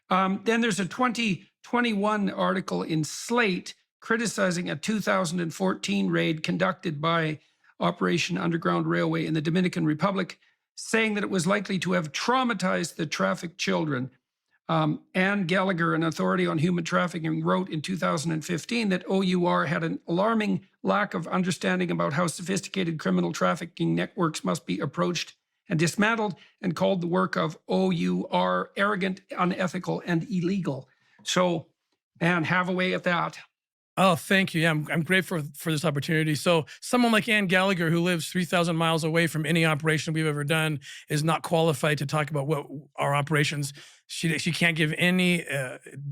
Then there's a 2021 article in Slate criticizing a 2014 raid conducted by Operation Underground Railway in the Dominican Republic, saying that it was likely to have traumatized the trafficked children. Anne Gallagher, an authority on human trafficking, wrote in 2015 that OUR had an alarming lack of understanding about how sophisticated criminal trafficking networks must be approached and dismantled, and called the work of OUR arrogant, unethical, and illegal. So, Anne, have a way at that. Oh, thank you. Yeah, I'm grateful for this opportunity. So someone like Anne Gallagher, who lives 3,000 miles away from any operation we've ever done, is not qualified to talk about what our operations. She can't give any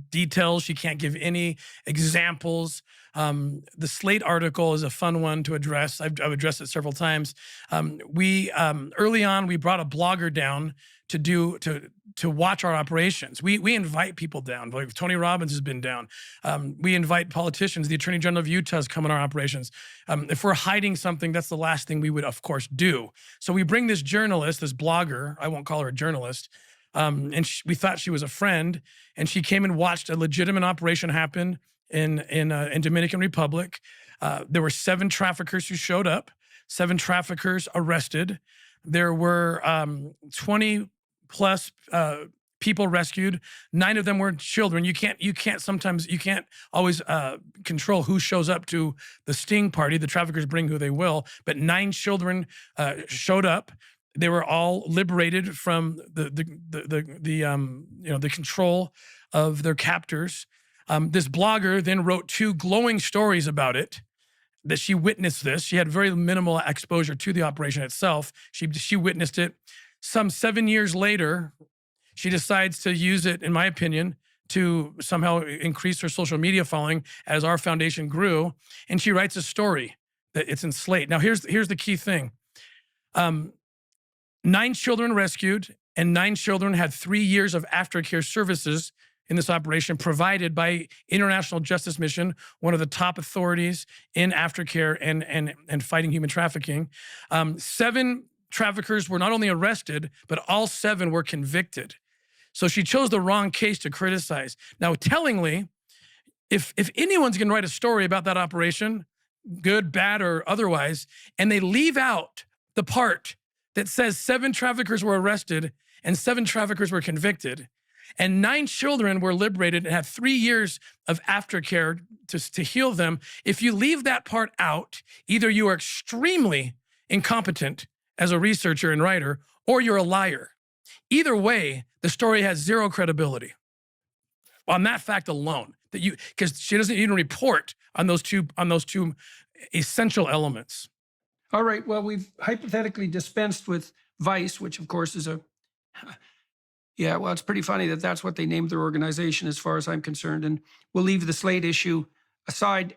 details. She can't give any examples. The Slate article is a fun one to address. I've addressed it several times. Early on, we brought a blogger down to watch our operations. We invite people down. Like Tony Robbins has been down. We invite politicians. The Attorney General of Utah has come on our operations. If we're hiding something, that's the last thing we would, of course, do. So we bring this journalist, this blogger. I won't call her a journalist. And we thought she was a friend, and she came and watched a legitimate operation happen in Dominican Republic. There were 7 traffickers who showed up, 7 traffickers arrested. There were 20 plus people rescued. 9 of them were children. You can't always control who shows up to the sting party. The traffickers bring who they will, but 9 children showed up. They were all liberated from the control of their captors. This blogger then wrote 2 glowing stories about it, that she witnessed this. She had very minimal exposure to the operation itself. She witnessed it. Some 7 years later, she decides to use it, in my opinion, to somehow increase her social media following as our foundation grew. And she writes a story that it's in Slate. Now, here's the key thing. 9 children rescued, and 9 children had 3 years of aftercare services in this operation provided by International Justice Mission, one of the top authorities in aftercare and fighting human trafficking. 7 traffickers were not only arrested, but all 7 were convicted. So she chose the wrong case to criticize. Now, tellingly, if anyone's going to write a story about that operation, good, bad, or otherwise, and they leave out the part that says 7 traffickers were arrested and 7 traffickers were convicted, and 9 children were liberated and had 3 years of aftercare to heal them. If you leave that part out, either you are extremely incompetent as a researcher and writer, or you're a liar. Either way, the story has 0 credibility on that fact alone. Because she doesn't even report on those two essential elements. All right. Well, we've hypothetically dispensed with Vice, which of course is yeah, well, it's pretty funny that that's what they named their organization as far as I'm concerned. And we'll leave the Slate issue aside.